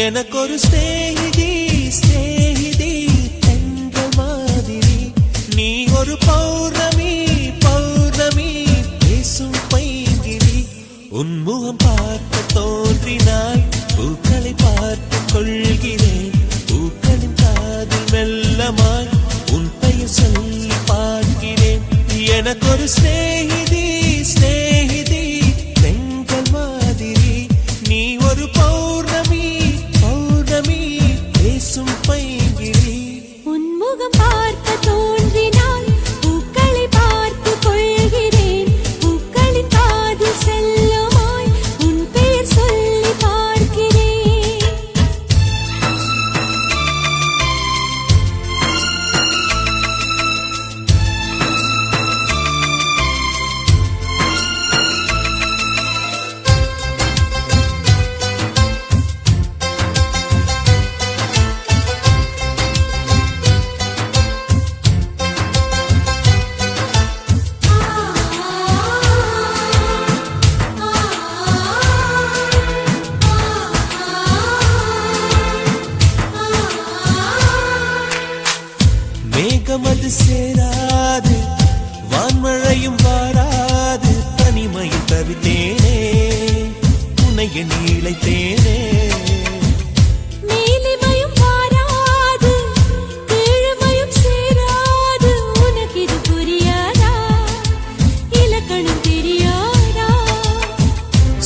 எனக்கொரு ஸ்நேகிதி ஸ்நேகிதி என்ற மாதிரி நீ ஒரு பௌர்ணமி பௌர்ணமி பேசும் பைங்கிரி உன்முகம் பார்க்க தோன்றினாய் பூக்களை பார்த்து கொள்கிறேன் பூக்களின் காதில் மெல்லமாய் உன் பெயர் சொல்லி பார்க்கிறேன் எனக்கொரு ஸ்நேகிதி ஸ்நேகிதி பெண்கள் மாதிரி நீ ஒரு பௌர்ணமி பௌர்ணமி பேசும் பைங்கிரி உன்முகம் பார்க்க தோன்றினாய் பூக்களை பார்த்து கொள்கிறேன் பூக்களின் காதில் செல்லுமாய் உன் பெயர் சொல்லி பார்க்கிறேன் மேகமது சேராது வான்மழையும் வாராது தனிமையில் தவித்தேனே உன்னை எண்ணி இழைத்தேனே மேலிமையும் வாராது கீழ்மையும் சேராது உனக்கு இது புரியாதா இலக்கணம் தெரியாதா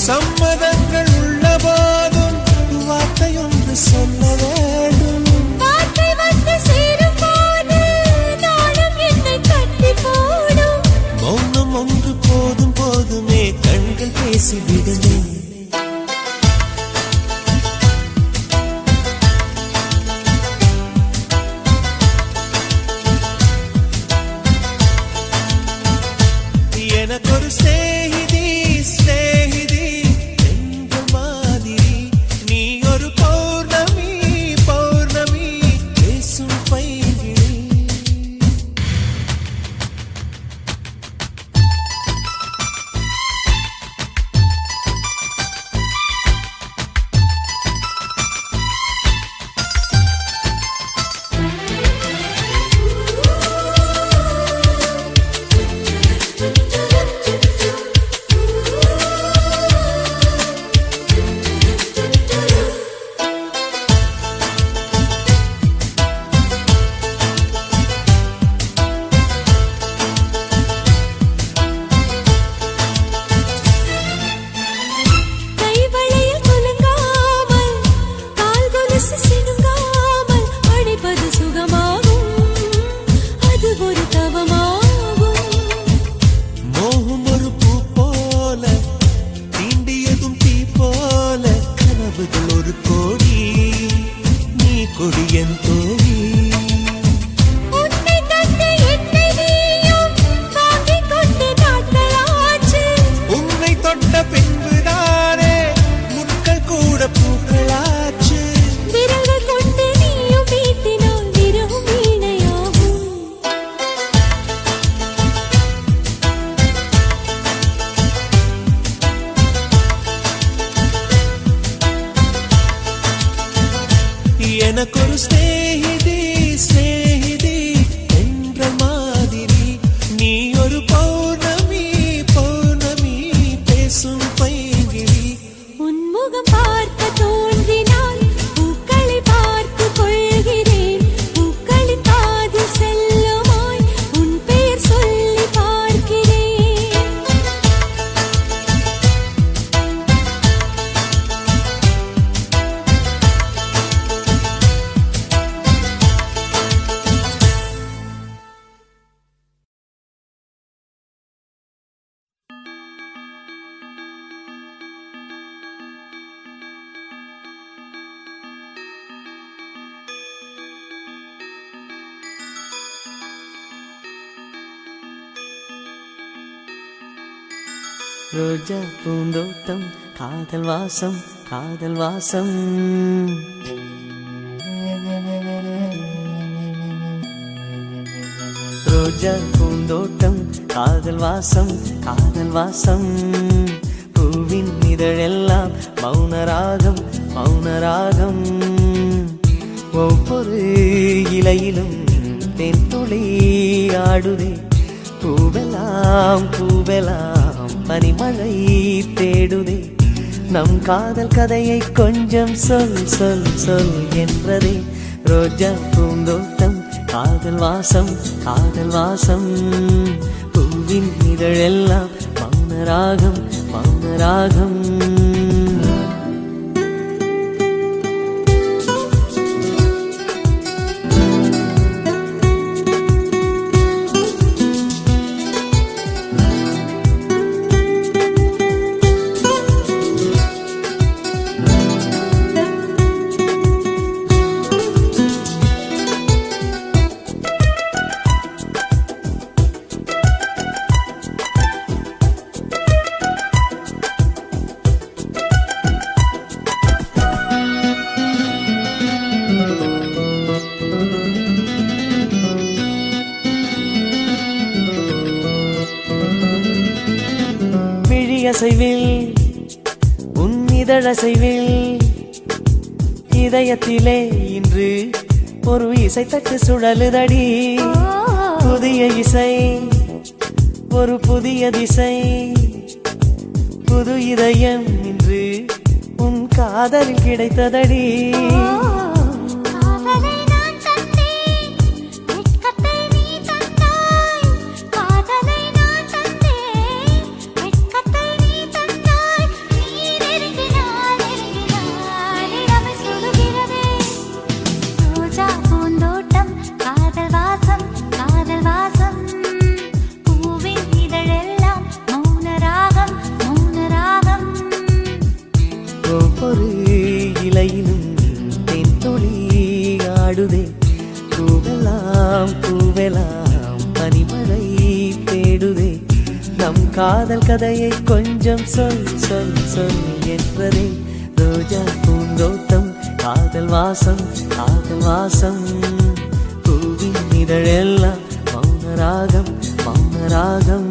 சம்மதங்கள் உள்ள போதும் வார்த்தையொன்று சொல்ல வேண்டும் வார்த்தை வந்து சேரும் போது நாளும் என்னை கட்டி போடும் மௌனம் ஒன்று போதும் போதுமே கண்கள் பேசிவிடுமே எனக்கொரு ஸ்நேகிதி ஸ்நேகிதி என்ற மாதிரி நீ ஒரு பௌர்ணமி பௌர்ணமி பேசும் பைங்கிரி கைவளையில் குலுங்காமல் கால் கொலுசு சிணுங்காமல் அணைப்பது சுகமாகும் அது ஒரு தவமாகும் மோகம் ஒரு பூ போல தீண்டியதும் தீ போல கனவுகள் ஒரு கோடி நீ கொடி என் தோழி உன்னை கண்டு என்னை நீயும் வாங்கிக் கொண்டு நாட்களாச்சு உன்னை தொட்ட பின்புதானே முட்கள் கூட பூக்களாச்சு விரல்கள் கொண்டு நீயும் வீட்டினால் விரவும் வீணையாகும் எனக்கொரு ஸ்நேகிதி ஸ்நேகிதி என்ற மாதிரி நீ ஒரு பௌர்ணமி பௌர்ணமி பேசும் பைங்கிரி உன்முகம் பார்க்க தோன்றினாய் பூக்களை பார்த்து கொள்கிறேன் பூக்களின் காதில் செல்லுமாய் உன் பெயர் சொல்லி பார்க்கிறேன் ரோஜா பூந்தோட்டம் காதல் வாசம் காதல் வாசம். ரோஜா பூந்தோட்டம் காதல் வாசம் காதல் வாசம். பூவின் இதழெல்லாம் மௌனராகம் மௌனராகம். ஒவ்வொரு இலையிலும் தென் துளி ஆடுதே. பூவெல்லாம் பூவெல்லாம் பனிமழை தேடுதே. நம் காதல் கதையை கொஞ்சம் சொல் சொல் சொல் என்றதே. ரோஜா பூந்தோட்டம் காதல் வாசம் காதல் வாசம். பூவின் இதழெல்லாம் மௌனராகம் மௌனராகம். அசைவில் உன் இதழசைவில் இதயத்திலே இன்று ஒரு இசைத்தட்டு சுழலுதடி. புதிய இசை ஒரு புதிய திசை. புது இதயம் இன்று உன் காதலில் கிடைத்ததடி. ஒவ்வொரு இலையிலும் தென் துளி ஆடுதே. பூவெல்லாம் பூவெல்லாம் பனிமழை தேடுதே. நம் காதல் கதையை கொஞ்சம் சொல் சொல் சொல் என்றதே. ரோஜா பூந்தோட்டம் காதல் வாசம் காதல் வாசம். பூவின் இதழெல்லாம் மௌனராகம் மௌனராகம்.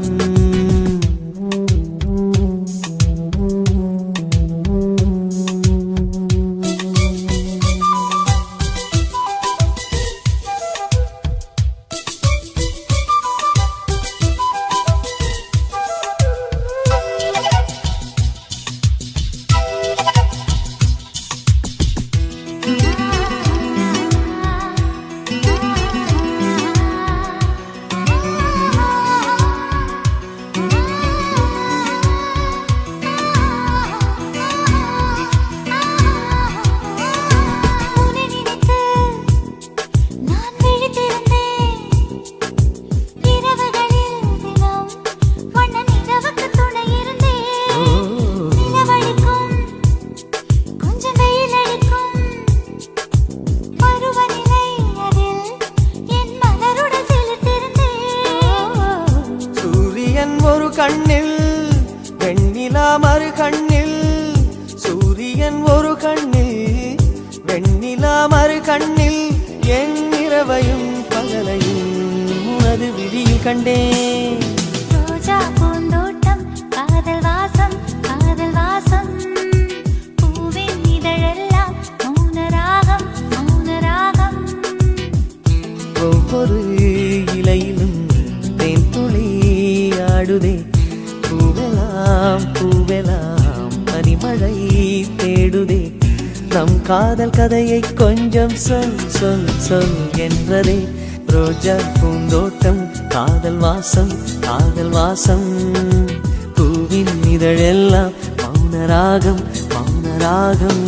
ஒரு கண்ணில் வெண்ணிலா மறு கண்ணில். சூரியன் ஒரு கண்ணில் வெண்ணிலா மறு கண்ணில். என் இரவையும் பகலையும் உனது விழியில் கண்டேன். ரோஜா பூந்தோட்டம் காதல் வாசம் காதல் வாசம். பூவின் இதழெல்லாம் மௌனராகம் மௌனராகம். ஒவ்வொரு இலையிலும் தென் துளி ஆடுதே. பூவெல்லாம் பூவெல்லாம் பனிமழை தேடுதே. நம் காதல் கதையை கொஞ்சம் சொல் சொல் சொல் என்றதே. ரோஜா பூந்தோட்டம் காதல் வாசம் காதல் வாசம். பூவின் இதழெல்லாம் மௌனராகம் மௌனராகம்.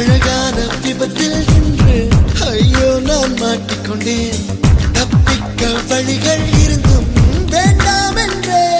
அழகான விபத்தில் இன்று ஐயோ நான் மாட்டிக்கொண்டேன். தப்பிக்க வழிகள் இருந்தும் வேண்டாம் என்றேன்.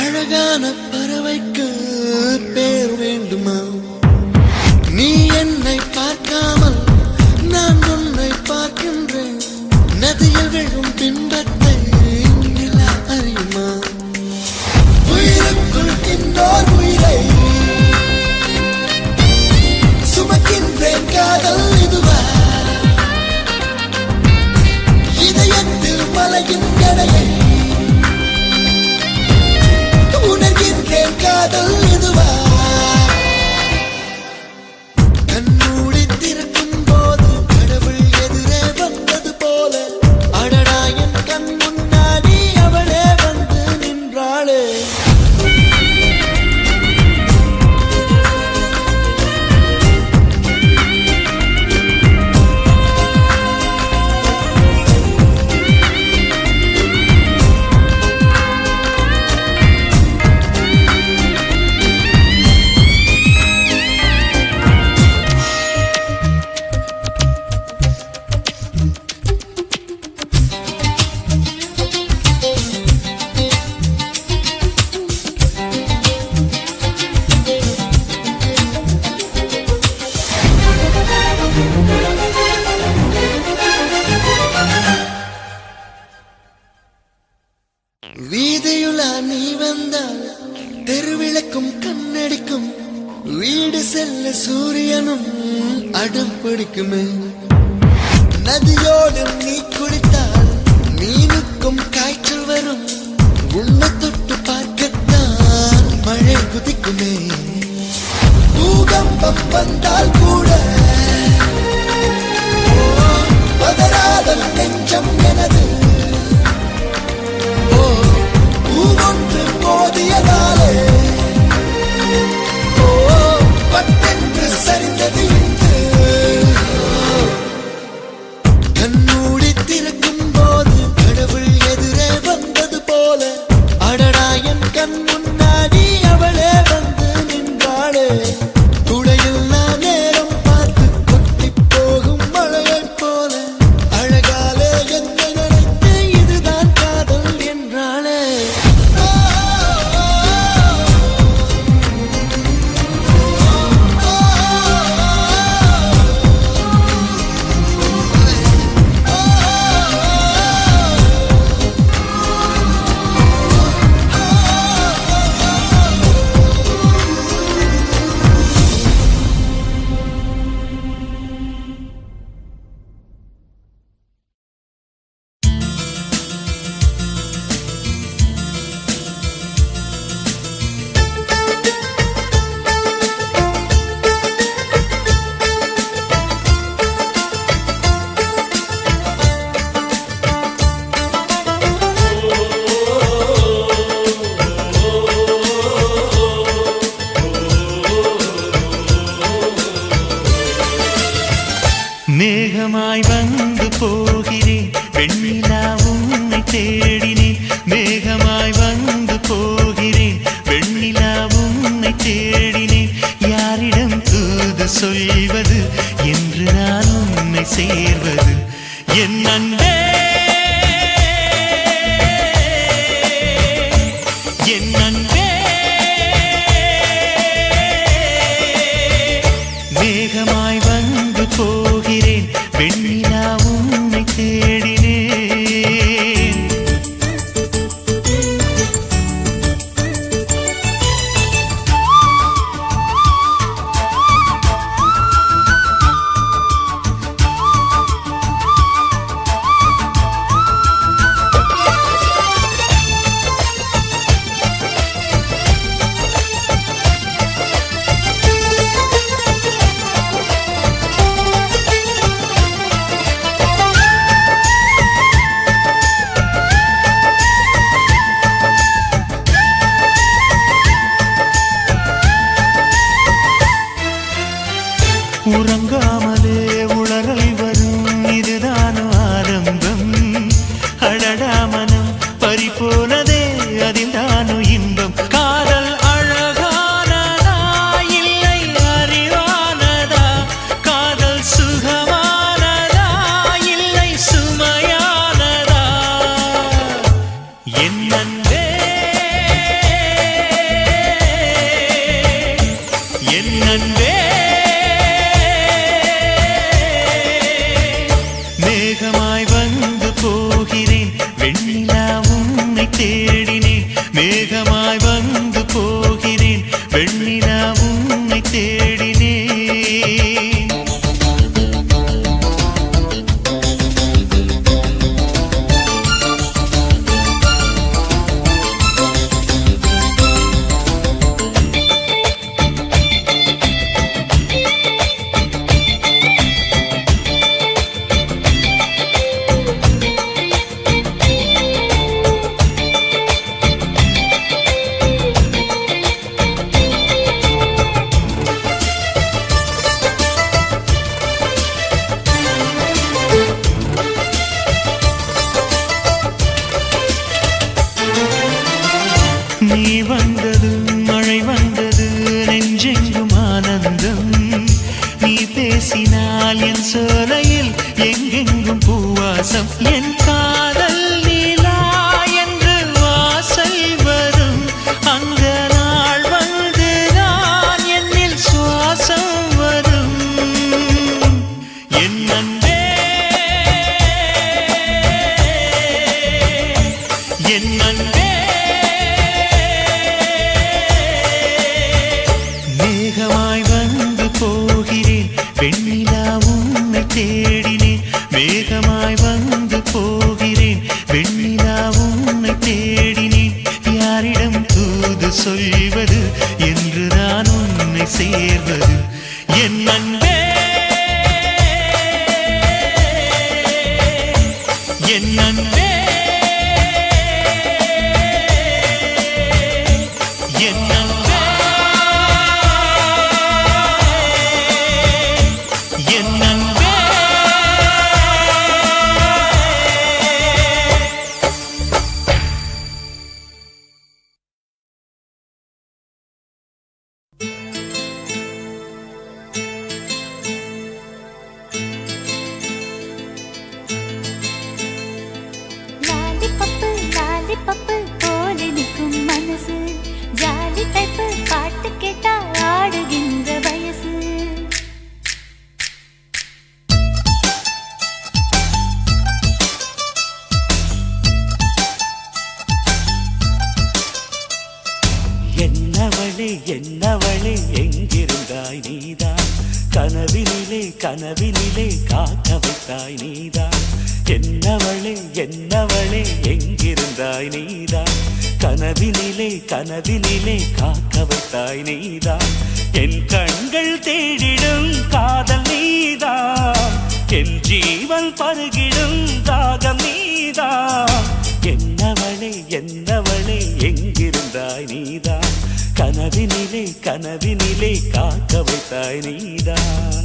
அழகான பறவைக்கு பேர் வேண்டுமா? நீ என்னை பார்க்காமல் நான் உன்னை பார்க்கின்றேன். நதியில் விழும் பிம்பத்தை நிலா அறியுமா? உயிருக்குள் இன்னோர் உயிரை சுமக்கின்றேன். காதல் இதுவா? இதயத்தில் மலையின் எடையை உணர்கின்றேன். காதல் இதுவா? கண்மூடி திறக்கும் போது கடவுள் எதிரே வந்தது போல அடடா என் கண் முன்னாடி அவளே வந்து நின்றாளே. வீதியுலா நீ வந்தால் தெருவிளக்கும் கண்ணடிக்கும். வீடு செல்ல சூரியனும் அடம் பிடிக்குமே. நதியோடு நீ குளித்தால் மீனுக்கும் காய்ச்சல் வரும். உன்னை தொட்டு பார்க்கத்தான் மழை குதிக்குமே. பூகம்பம் வந்தால் கூட பதறாத நெஞ்சம் எனது. ஒன்று மோதியதாலே பட்டென்று சரிந்தது இன்று. கண்மூடி திறக்கும் போது கடவுள் எதிரே வந்தது போல அடடா என் கண் முன்னாடி அவளே வந்து நின்றாளே. துளையில்லா நேரம் பார்த்து கொட்டி போகும் மழையைப் போல அழகாலே என்னை நினைத்து இதுதான் காதல் என்றாளே. மேகமாய் வந்து போகிறேன், வெண்ணிலா உன்னை தேடினேன். மேகமாய் வந்து என் அன்பே மேகமாய் வந்து போகிறேன் வெண்ணிலா உன்னை தேடினேன் உறங்காமலே உளறல் வரும் இதுதான் ஆரம்பம் அழடாமனம் பறிபோனதே அதில் தானோ இன்பம் காதல் அழகானதா இல்லை அறிவானதா காதல் சுகமானதா இல்லை சுமையானதா என் அன்பே என் அன்பே மேகமாய் வந்து போகிறேன் வெண்ணிலா உன்னை தேடினேன் மேகமாய் வந்து போகிறேன் வெண்ணிலா உன்னை தேடினேன் நீ வந்தது மழை வந்தது நெஞ்செங்கும் ஆனந்தம் நீ பேசினால் என் சோலையில் எங்கெங்கும் பூவாசம் என் காதல் நீலா என்று வாசல் வரும் அந்த நாள் வந்துதான் என்னில் சுவாசம் வரும் என் அன்பே என் அன்பே மேகமாய் வந்து போகிறேன் வெண்ணிலா உன்னை தேடினேன் மேகமாய் வந்து போகிறேன் வெண்ணிலா உன்னை தேடினேன் யாரிடம் தூது சொல்வது என்று நான் உன்னை சேர்வது என் அன்பே என் அன்பே என் அன்பே என் அன்பே லாலிபப்பு போல நிற்கும் மனசு ஜாலி டைப்பு பாட்டு கேட்டா ஆடுகின்ற வயசு என்னவளே என்னவளே எங்கிருந்தாய் நீதான் கனவினிலே கனவினிலே காக்க வைத்தாய் நீதான் என்னவளே என்னவளே எங்கிருந்தாய் நீதான் கனவினிலே கனவினிலே காக்க வைத்தாய் நீதான் என் கண்கள் தேடிடும் காதல் நீதான் என் ஜீவன் பருகிடும் தாகம் நீதான் என்னவளே என்னவளே எங்கிருந்தாய் நீதான் கனவினிலே கனவினிலே காக்க வைத்தாய் நீதான்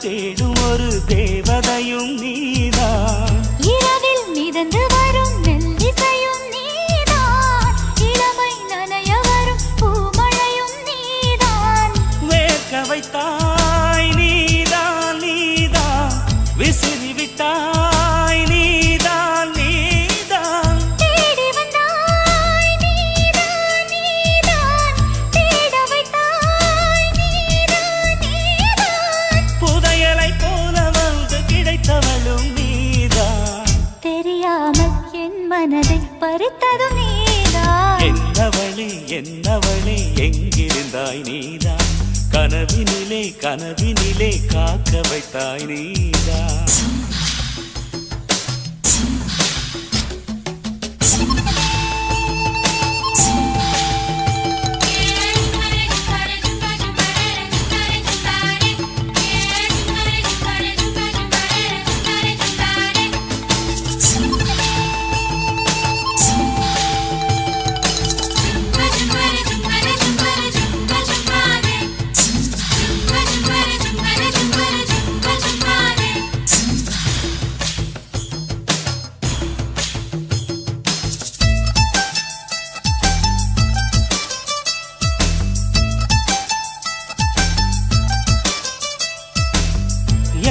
தேடும் ஒரு தேவதையும் நீதான். இரவில் மிதந்து வரும் மெல்லிசையும் நீதான். இளமை நனைய வரும் பூமழையும் நீதான். வேர்க்க வைத்தாய் நீதான் நீதான், விசிறி விட்டாய் நீதான் நீதான். தேடி வந்தாய் நீதான் நீதான், தேட வைத்தாய் நீதான் நீதான். புதையலை போல வந்து கிடைத்தவளும் நீதான். தெரியாமல் என் மனதை பறித்ததும் நீதான். என்னவளே என்னவளே எங்கிருந்தாய் நீதான், கனவினிலே கனவினிலே காக்க வைத்தாய் நீதான்.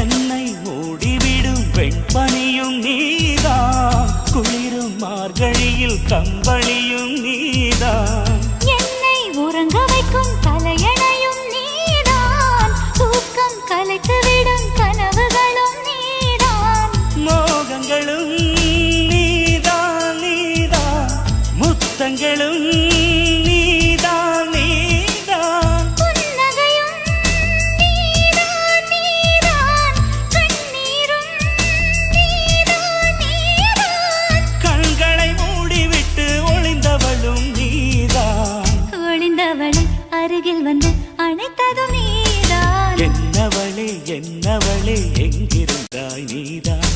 என்னை மூடிவிடும் வெண்பனியும் நீதான், குளிரும் மார்கழியில் கம்பளியும் நீதான். என்னை உறங்க வைக்கும் தலையணையும் நீதான். தூக்கம் கலைத்துவிடும் கனவுகளும் நீதான். மோகங்களும் நீதான் நீதான், முத்தங்களும் நீதான் நீதான். புன்னகையும் நீதான் நீதான், கண்ணீரும் நீதான் நீதான். கண்களை மூடிவிட்டு ஒளிந்தவளும் நீதான். ஒளிந்தவளை அருகில் வந்து அணைத்ததும் நீதான். என்னவளே என்னவளே எங்கிருந்தாய் நீதான்,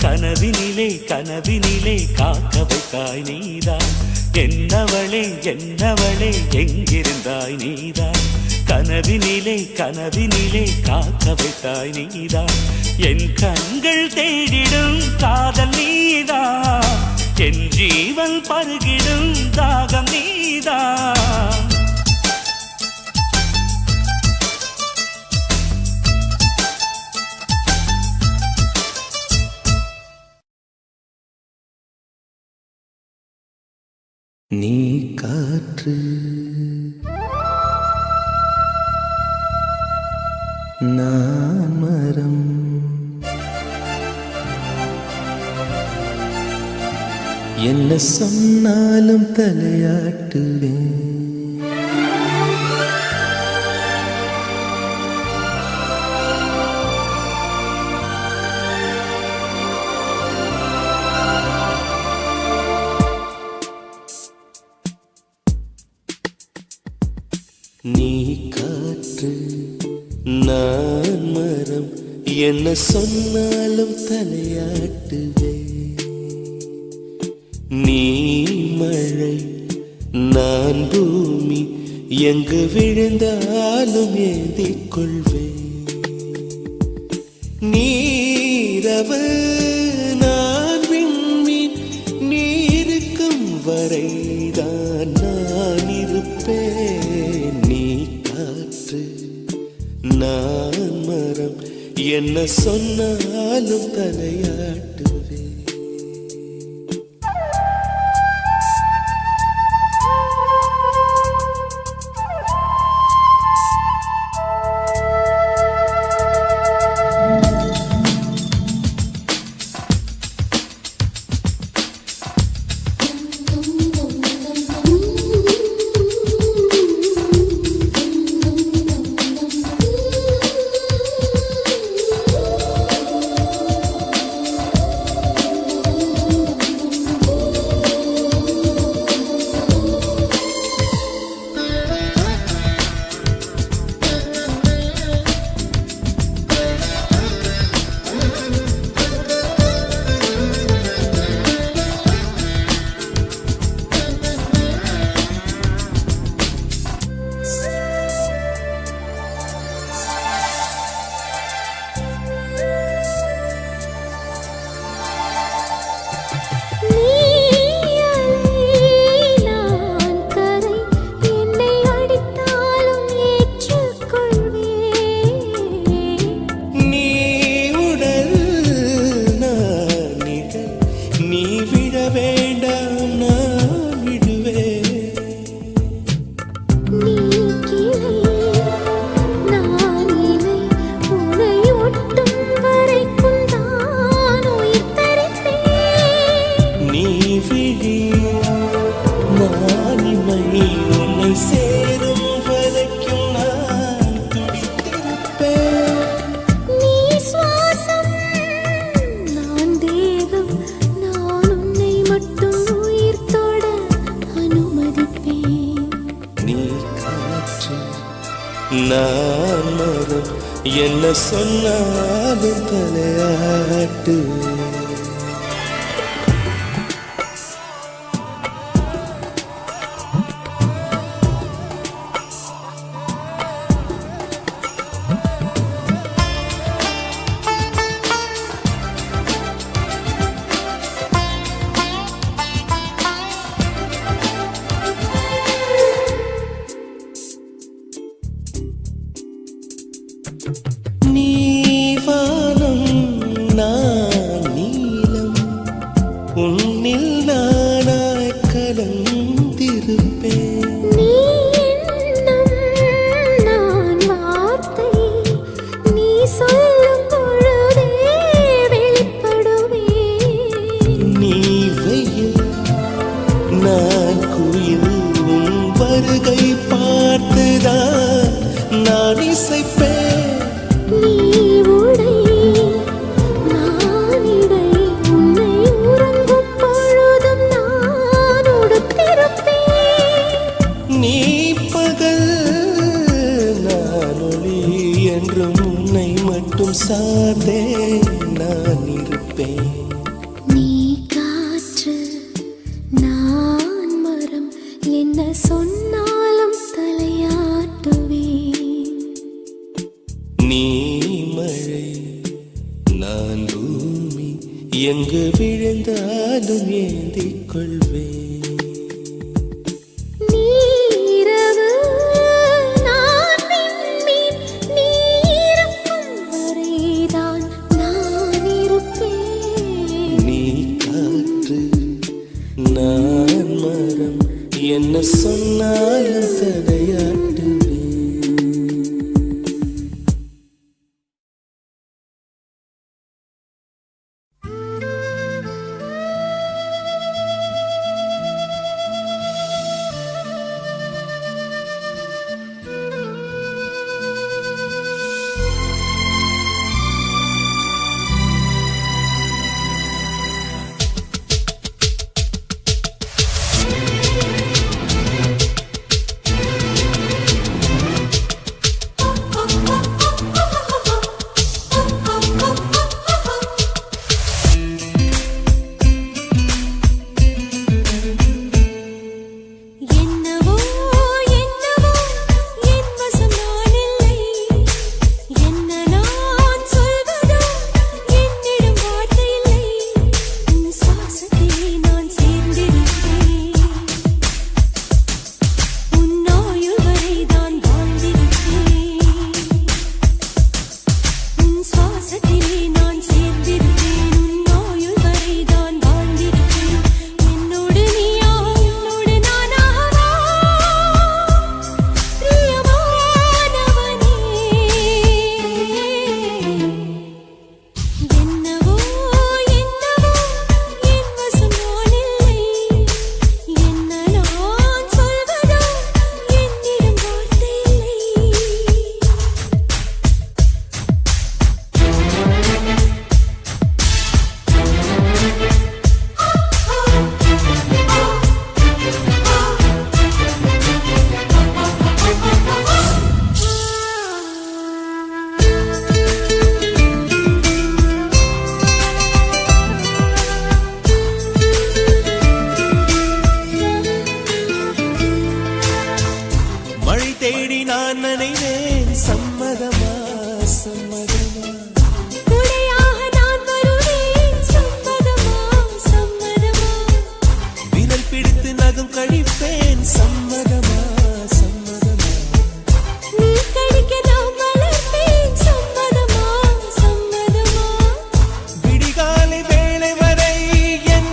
கனவினிலே கனவினிலே காக்க வைத்தாய் நீதான். என்னவளே என்னவளே எங்கிருந்தாய் நீதான், கனவினிலே கனவினிலே காக்க வைத்தாய் நீதான். என் கண்கள் தேடிடும் காதல் நீதான், என் ஜீவன் பருகிடும் தாகம் நீதான். நீ காற்று நான் மரம், என்ன சொன்னாலும் தலையாட்டுவேன். நீ காற்று நான் மரம், என்ன சொன்னாலும் தலையாட்டுவே. நீ மழை நான் பூமி, எங்கு விழுந்தாலும் ஏந்திக் கொள்வேன். நீரவு நான் விண்மீன், நீருக்கும் வரைதான் நான் இருப்பேன். நீ காற்று நான் மரம், என்ன சொன்னாலும் தலையாட்டுவே. நீ விழ வேண்டாம் நான் விடுவேன். நீ கிளை நான் இலை உனை ஒட்டும் வரைக்கும் தான் உயிர் தரிப்பேன். நீ விழி நான் இமை உன்னை சேரும் வரைக்கும் நான் துடித்திருப்பேன். நீ சுவாசம் நான் தேகம் நான் உன்னை மட்டும் உயிர் தொட அனுமதிப்பேன். நீ காற்று நான் மரம் என்ன சொன்னாலும் தலையாட்டு. நீ வானம் நான் நீலம் உன்னில் நானாய் கலந்திருப்பேன். நீ எண்ணம் நான் வார்த்தை நீ சொல்லும் பொழுதே வெளிப்படுவேன். நீ வெயில் நான் குயில் உன் வருகை பார்த்துதான் நான் இசைப்பேன். நீ உடை நான் இடை உன்னை உறங்கும் பொழுதும் நான் உடுத்திருப்பேன். நீ பகல் நான் ஒளி என்றும் உன்னை மட்டும் சார்ந்தே நான் இருப்பேன். நீ காற்று நான் மரம் என்ன சொன்னாலும் தலையாட்டுவேன். நீ மழை நான் பூமி எங்கு விழுந்தாலும் ஏந்திக் கொள்வேன். நீரவு நான் விண்மீன் நீ இருக்கும் வரைதான் நான் இருப்பேன். நீ காற்று நான் மரம் என்ன சொன்னாலும் தலையாட்டுவேன். என்னவோ என்னவோ என் வசம் நான் இல்லை. என்ன நான் சொல்வதோ என்னிடம் வார்த்தை இல்லை. உன் சுவாசத்திலே நான் சேர்ந்திருப்பேன். உன் ஆயுள் வரைதான் வாழ்ந்திருப்பேன். உன் சுவாசத்திலே நான் சேர்ந்திருப்பேன். உன் ஆயுள் வரைதான் வாழ்ந்திருப்பேன். என்னோடு நீயா என்னோடு நானாகவா பிரியமானவனே. என்னவோ என்னவோ என் வசம் நான் இல்லை. என்ன நான் சொல்வதோ என்னிடம் வார்த்தை இல்லை. மழை தேடி நான் நனைவேன். சம்மதமா சம்மதமா குடையாக நான் வருவேன். சம்மதமா சம்மதமா விரல் பிடித்து நகம் கழிப்பேன். சம்மதமா சம்மதமா நீ கடிக்க நான் வளர்ப்பேன். சம்மதமா சம்மதமா விடிகாலை வேளை வரை என்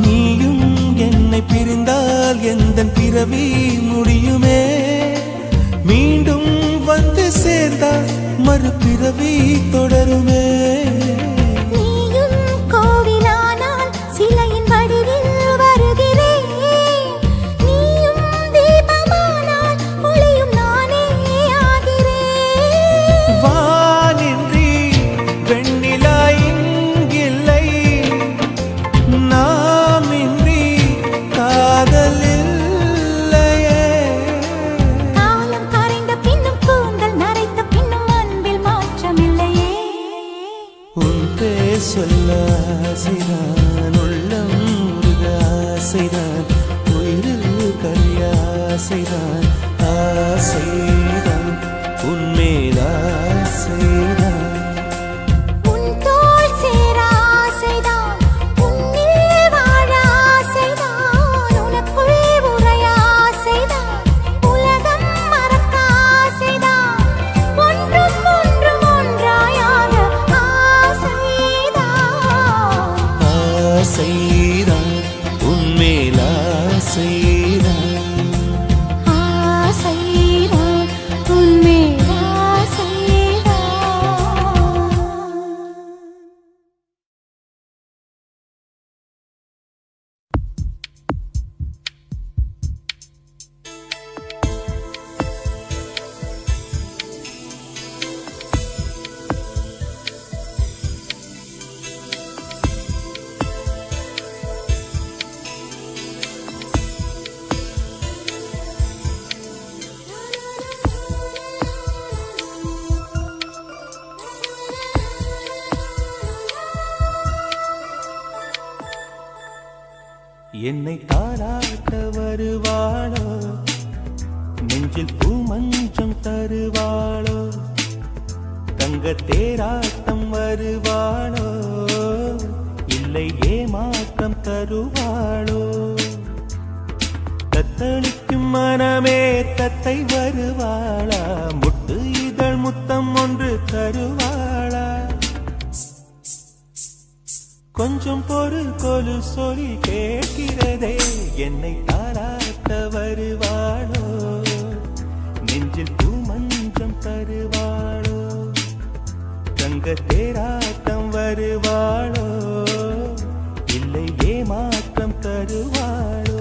நீயும் என்னை பிரிந்தால் எந்தன் பிறவி முடியுமே. மீண்டும் வந்து சேர்ந்தால் மறுபிறவி தொடருமே. நீயும் கோவிலானால் சிலையின் வடிவில் வருகிறேன். நீயும் தீபமானால் ஒளியும் நானே ஆகிறேன். வானின்றி வெண்ணிலா இங்கில்லை, நாமின்றி காதல் இல்லையே. காலம் கரைந்த பின்னும் கூந்தல் நரைத்த பின்னும் அன்பில் மாற்றமில்லையே. உன் பேர் சொல்ல ஆசைதான், உள்ளம் உருக ஆசைதான், உயிரில் கரிய ஆசைதான், ஆசைதான் உன்மேல் ஆசைதான். உன் தோள் சேர ஆசைதான், உன்னில் வாழ ஆசைதான், உனக்குள் உறைய ஆசைதான், உலகம் மறக்க ஆசைதான், ஒன்றும் ஒன்றும் ஒன்றாயாக ஆசைதான். ஆசைதான் உன்மேல் ஆசைதான். ஆசைதான் உன்மேல் ஆசைதான். என்னை தாராட்ட வருவாளோ, நெஞ்சில் பூமஞ்சம் தருவாளோ, தங்க தேராட்டம் வருவாளோ, இல்லை ஏமாற்றம் தருவாளோ. தத்தளிக்கும் மனமே தத்தை வருவாளா, முட்டு இதழ் முத்தம் ஒன்று தருவாளா. கொஞ்சம் பொறு கொலு சொல்லி கேட்கிறதே, என்னை தாராட்ட வருவாளோ, நெஞ்சில் பூமஞ்சம் தருவாளோ, தங்க தேராட்டம் வருவாளோ, இல்லை ஏமாற்றம் தருவாளோ.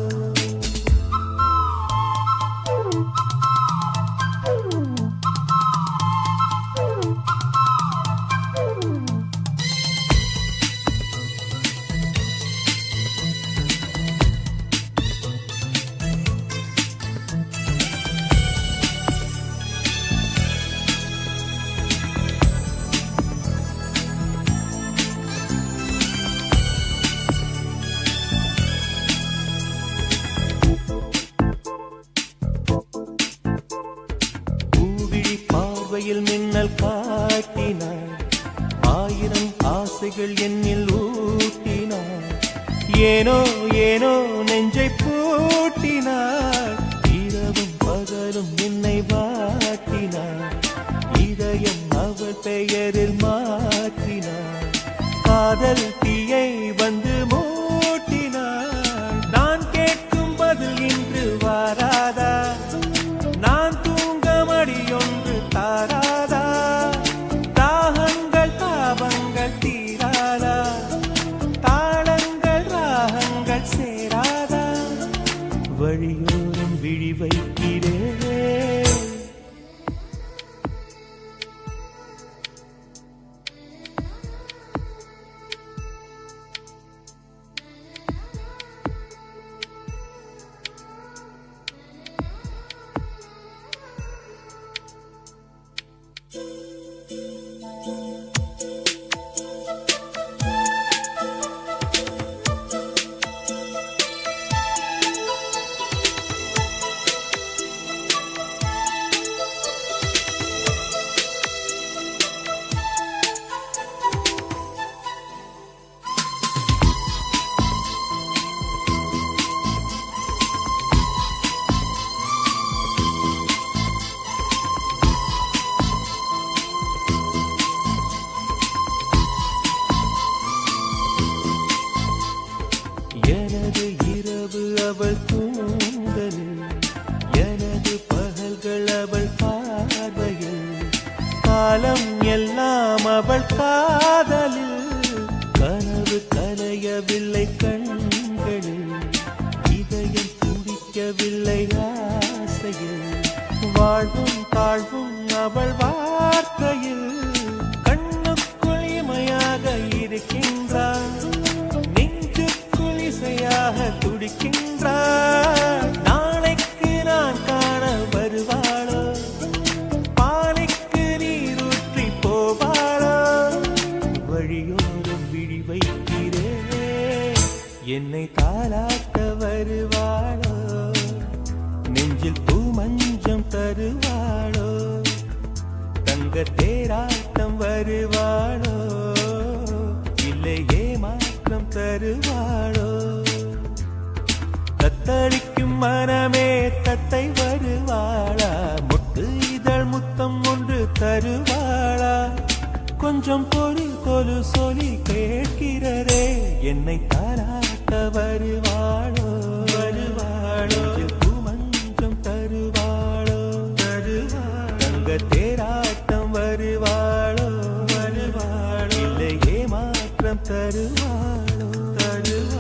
பூவிழி பார்வையில் மின்னல் காட்டினாள், ஆயிரம் ஆசைகள் என்னில் ஊட்டினாள், ஏனோ ஏனோ நெஞ்சை பூட்டினாள், இரவும் பகலும் என்னை வாட்டினாள், இதயம் அவள் பெயரில் மாற்றினாள், காதல் தீயை வந்து மூட்டினாள். நான் கேட்கும் பதில் இன்று வாராதா, நான் தூங்க மடியொன்று தாராதா, தாகங்கள் தாபங்கள் தீராதா, தாளங்கள் ராகங்கள் சேராதா, வழியோரம் விழி வைக்கிறேன். எனது இரவு அவள் தூண்டலில், எனது பகல்கள் அவள் பார்வையில், காலம் எல்லாம் அவள் காதலில். கனவு கலையவில்லை கண்களில், இதயம் துடிக்கவில்லை ஆசையில், வாழ்வும் தாழ்வும் அவள் வார்த்தையில். கண்ணுக்குள் இமையாக இருக்கின்றார், நெஞ்சுக்குள் இசையாக துடிக்கின்றார். நாளைக்கு நான் காண வருவாளோ, பாலைக்கு நீரூற்றி போவாளோ, வழியோரம் விழி வைக்கிறே என்னை தாலாட்ட வருவாளோ, நெஞ்சில் பூ மஞ்சம் தருவாளோ, தங்க தேராட்டம் வருவாளோ, இல்லை ஏமாற்றம் தருவாளோ. தத்தளிக்கும் மனமே தத்தை வருவாளா, முட்டு இதழ் முத்தம் ஒன்று தருவாளா, கொஞ்சம் பொறு கொலு சொல்லி கேட்கிறதே என்னை தாராட்ட வருவாளோ, வருவாளோ, பூமஞ்சம் தருவாளோ, தருவாளோ, தங்க தேராட்டம் வருவாளோ, வருவாளோ, இல்லை ஏமாற்றம் தருவாளோ, தருவாளோ.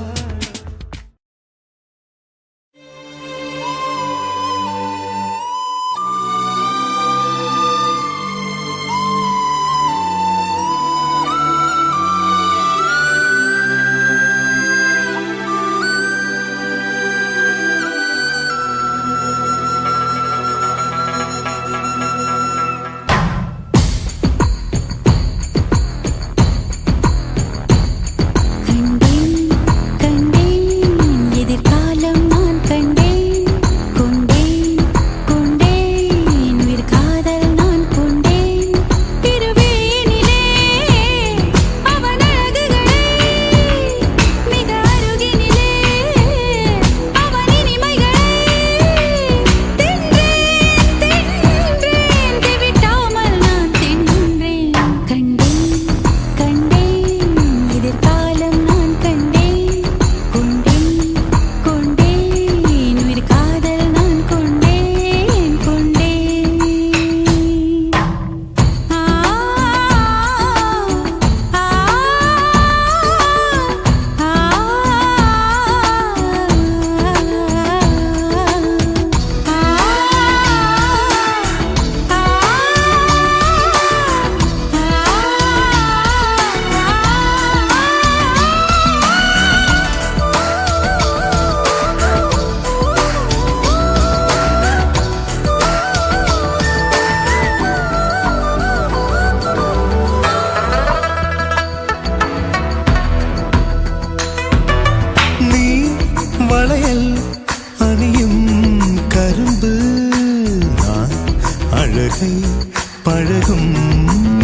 பழகும்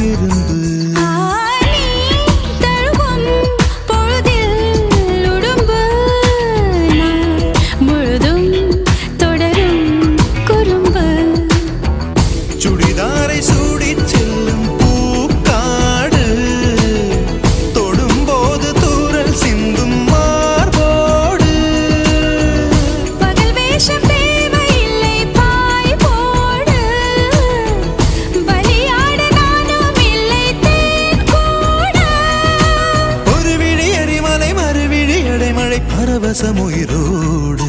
எறும்பு சுடிதாரை சூடிச் செல்லும் பூக்காடு தொடும்போது தூறல் சிந்தும் மார்போடு பகல் வேஷம் தேவையில்லை பாய் போடு பலியாட நானும் இல்லை தேன் கூட ஒரு விழி எரிமலை மறுவிழி அடைமழை பரவசம் உயிரோடு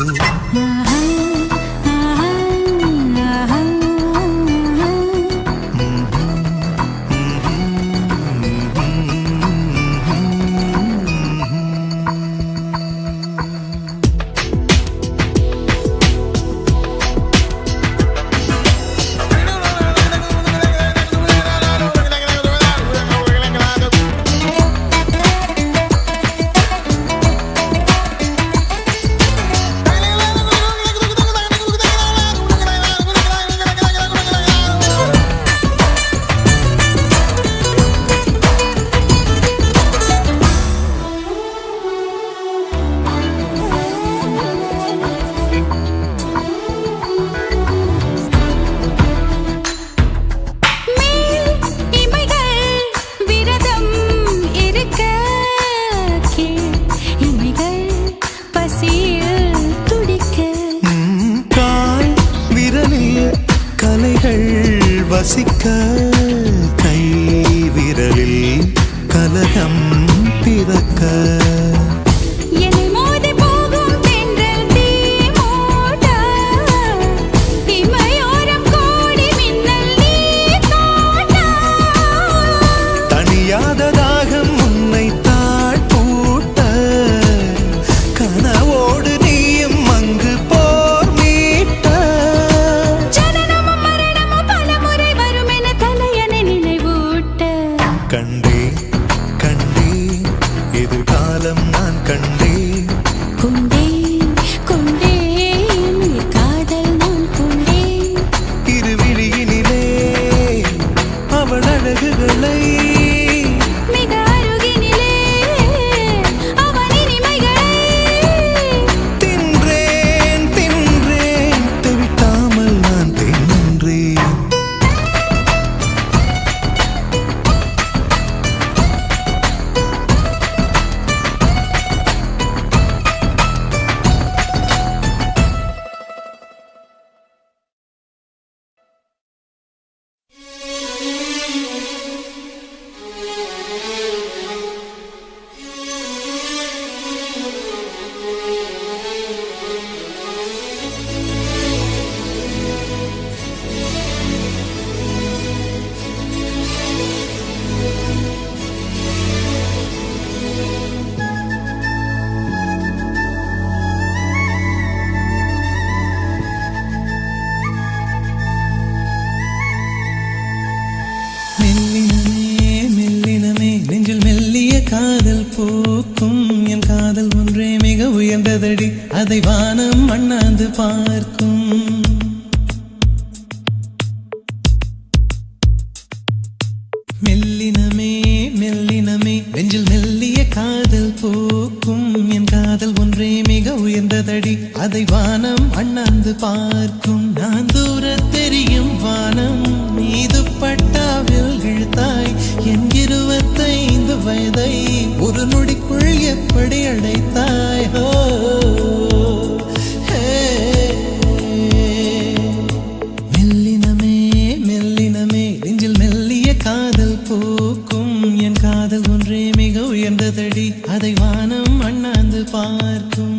பசியில் துடிக்க கால் விரலில் கலைகள் வசிக்க கை விரலில் கலகம் பிறக்க என்னை மோதி போகும் தென்றல் தீ மூட்ட இமையோரம் கோடி மின்னல் நீ காட்ட தனியாத தாகம் உன்னை தாழ் பூட்ட கனவோடு நீயும் அங்கு போர் மீட்ட ஜனனமும் மரணமும் பலமுறை வரும் என தலையணை நினைவூட்ட கண்டேன் கண்டேன் எதிர்காலம் நான் கண்டேன் கொண்டேன் கொண்டேன் உயிர் காதல் நான் கொண்டேன் இருவிழியினிலே அவள் அழகுகளை மிக அருகினிலே அவன் இனிமைகளை தின்றேன் தின்றேன் தவிட்டாமல் நான் தின்றேன் மெல்லினமே மெல்லினமே நெஞ்சில் மெல்லிய காதல் பூக்கும் என் காதல் ஒன்றே மிக உயர்ந்ததடி அதை வானம் அண்ணாந்து பார்க்கும் மெல்லினமே மெல்லினமே நெஞ்சில் மெல்லிய காதல் பூக்கும் என் காதல் ஒன்றே மிக உயர்ந்ததடி அதை வானம் அண்ணாந்து பார்க்கும் நான் தூர தெரியும் வானம் மீது பட்டாவில் இழுத்தாய் என் 25 வயதை ஒரு நொடிக்குள் எப்படி அடைத்தாய் ஹோ ஹே. மெல்லினமே மெல்லினமே நெஞ்சில் மெல்லிய காதல் பூக்கும் என் காதல் ஒன்றே மிக உயர்ந்ததடி அதை வானம் அண்ணாந்து பார்க்கும்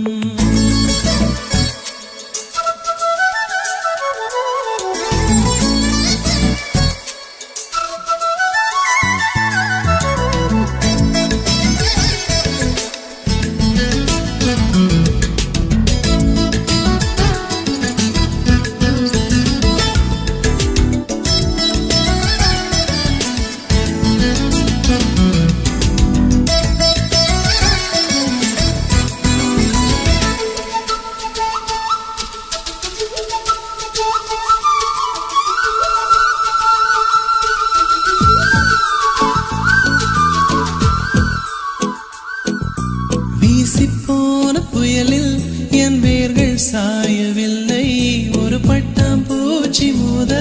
வீசிப்போன புயலில் என் வேர்கள் சாயவில்லை ஒரு பட்டாம்பூச்சி மோத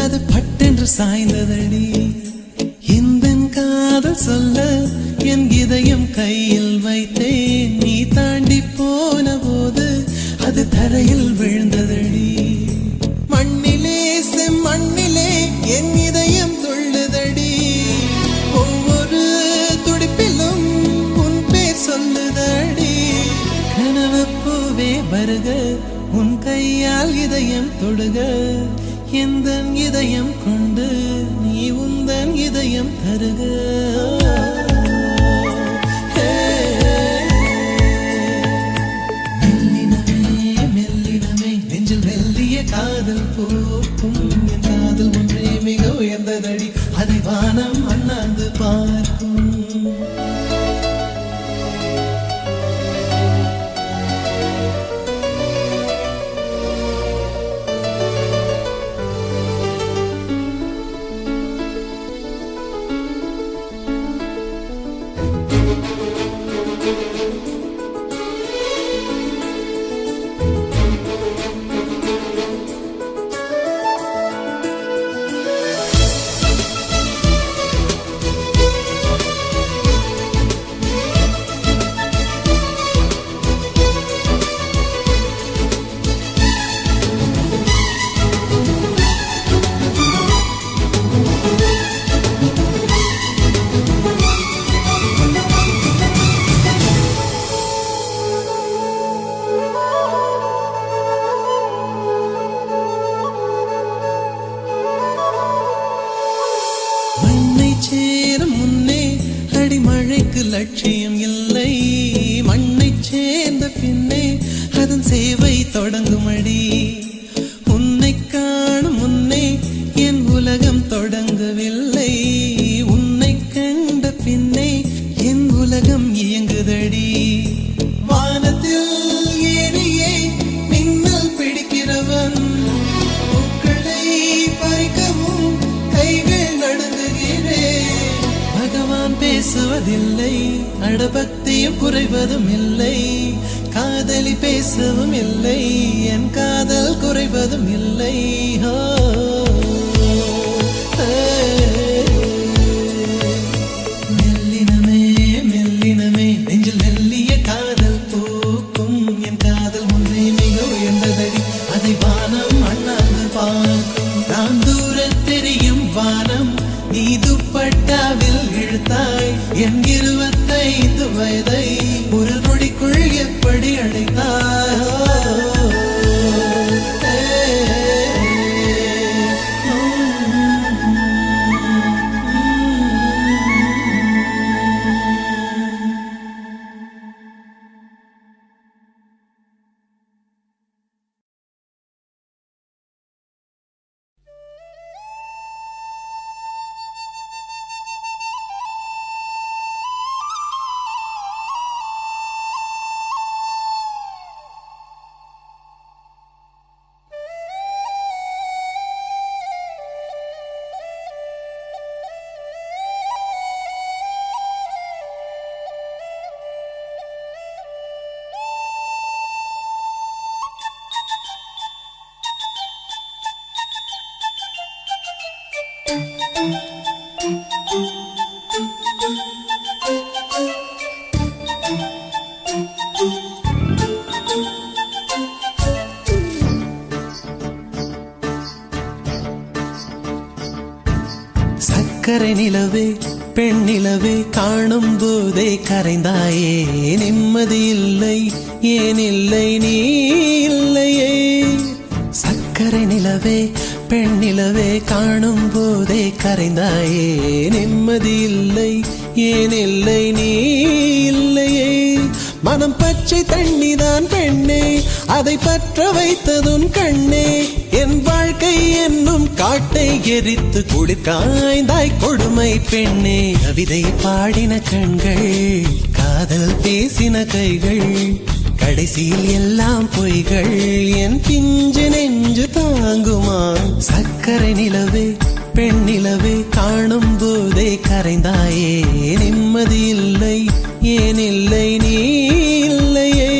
அது பட்டென்று சாய்ந்ததடி இந்த காதல் சொல்ல என் இதயம் கையில் வைத்தேன் நீ தாண்டி போன போது அது தரையில் விழுந்ததடி மண்ணிலே செம்மண்ணிலே என் இதயம் துள்ளுதடி ஒவ்வொரு துடிப்பிலும் உன் பேர் சொல்லுதடி கனவு பூவே வருக உன் கையால் இதயம் தொடுக எந்தன் இதயம் கொண்டு நீ உந்தன் இதயம் தருக காதல் போக்கும் என் காதல் ஒன்றே மிக உயர்ந்ததடி அதை வானம் அண்ணாந்து பார்க்கும் லட்சியம் இல்லை மண்ணை சேர்ந்த பின்னே அதன் சேவை தொடங்குமடி உன்னை காணும் முன்னே என் உலகம் தொடங்கவில்லை உன்னை கண்ட பின்னே என் உலகம் இயங்குதடி வானத்தில் ஏறியே மின்னல் பிடிக்கிறவன் பூக்களை பறிக்கவும் கைகள் நடுங்குகிறேன் பகவான் பேசுவதில்லை அடபக்தியும் குறைவதும் இல்லை காதலி பேசவும் இல்லை என் காதல் குறைவதும் இல்லை மெல்லினமே மெல்லினமே நெஞ்சில் மெல்லிய காதல் பூக்கும் என் காதல் ஒன்றே மிக உயர்ந்ததடி அதை வானம் அண்ணாந்து பார்க்கும் நான் தூர தெரியும் வானம் நீ துப்பட்டாவில் இழுத்தாய் என் 25 வயதை ஒரு நொடிக்குள் எப்படி அழைத்தாய் சக்கரை நிலவே பெண் நிலவே காணும் போதே கரைந்தாயே நிம்மதி இல்லை ஏன் இல்லை நீ இல்லையே சக்கரை நிலவே பெண் நிலவே காணும் போதே கரைந்தாயே நிம்மதி இல்லை ஏன் இல்லை நீ இல்லையே மனம் பச்சை தண்ணிதான் பெண்ணே அதை பற்ற வைத்ததுன் கண்ணே என் வாழ்க்கை என்னும் காட்டை எரித்து குளிர்காய்ந்தாய் கொடுமை பெண்ணே கவிதை பாடின கண்கள் காதல் பேசின கைகள் கடைசியில் எல்லாம் பொய்கள் என் பிஞ்சு நெஞ்சு தாங்குமா சக்கரை நிலவே பெண் நிலவே காணும் போதே கரைந்தாயே நிம்மதி இல்லை ஏன் இல்லை நீ இல்லையே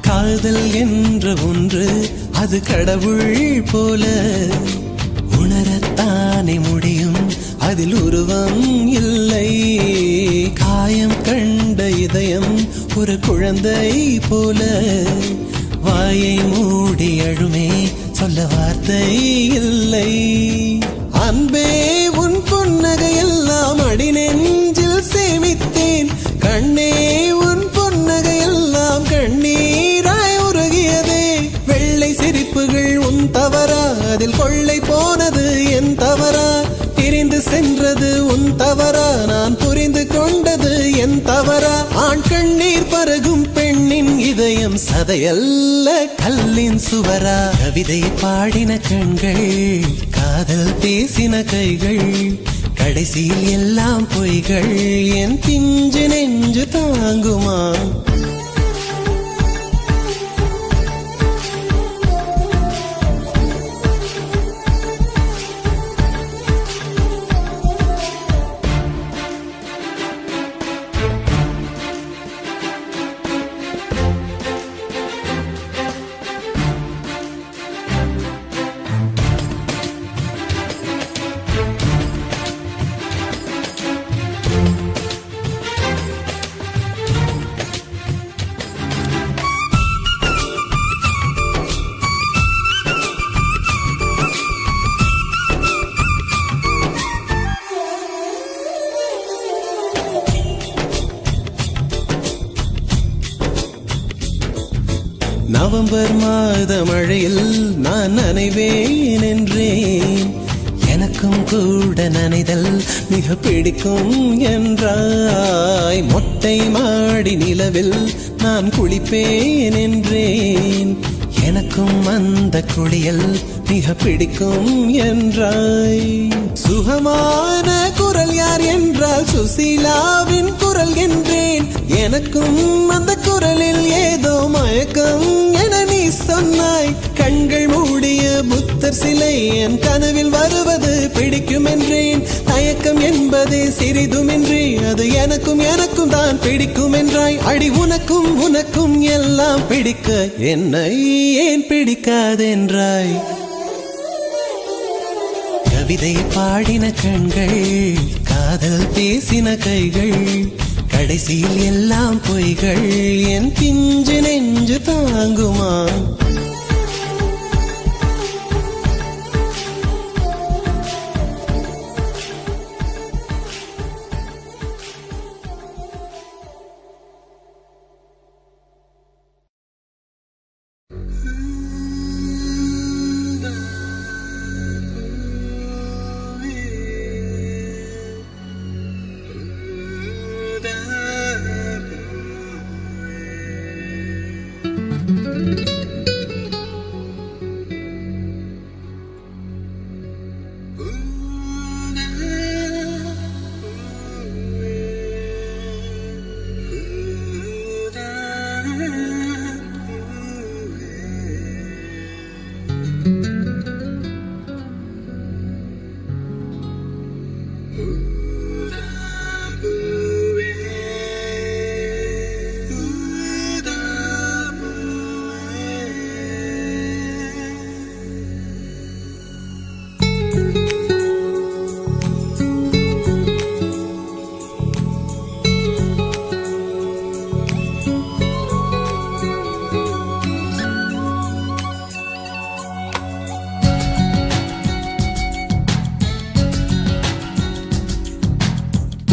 காதல் என்ற ஒன்று அது கடவுள் போல உணரத்தானே முடியும் அதில் உருவம் இல்லை காயம் கண்ட இதயம் ஒரு குழந்தை போல வாயை மூடி அழுமே சொல்ல வார்த்தை இல்லை அன்பே உன் புன்னகையெல்லாம் அடி நெஞ்சில் சேமித்தேன் கண்ணே உன் புன்னகையெல்லாம் கண்ணீராய் உருகியதே வெள்ளை சிரிப்புகள் உன் தவறா அதில் கொள்ளை போனது என் தவறா பிரிந்து சென்றது உன் தவறா நான் புரிந்து கொண்டது என் தவறா ஆண் கண்ணீர் பருகும் பெண்ணின் இதயம் சதையல்ல கல்லின் சுவரா கவிதை பாடின கண்கள் காதல் பேசின கைகள் கடைசியில் எல்லாம் பொய்கள் என் பிஞ்சு நெஞ்சு தாங்குமா? நவம்பர் மாத மழையில் நான் நனைவேன் என்றேன். எனக்கும் கூட நனைதல் மிக பிடிக்கும் என்றாய். மொட்டை மாடி நிலவில் நான் குளிப்பேன் என்றேன். எனக்கும் அந்த குளியல் மிக பிடிக்கும் என்றாய். சுகமான குரல் யார் என்றால் சுசீலாவின் குரல் என்றேன். எனக்கும் அந்த குரலில் ஏதோ மயக்கம் என நீ சொன்னாய். கண்கள் மூடிய புத்தர் சிலை என் கனவில் வருவது பிடிக்கும் என்றேன். தயக்கம் என்பதே சிறிதுமின்றி அது எனக்கும் எனக்கும் தான் பிடிக்கும் என்றாய். அடி உனக்கும் உனக்கும் எல்லாம் பிடிக்க என்னை ஏன் பிடிக்காதென்றாய். கவிதை பாடின கண்கள் காதல் பேசின கைகள் கடைசியில் எல்லாம் பொய்கள் என் பிஞ்சு நெஞ்சு தாங்குமா?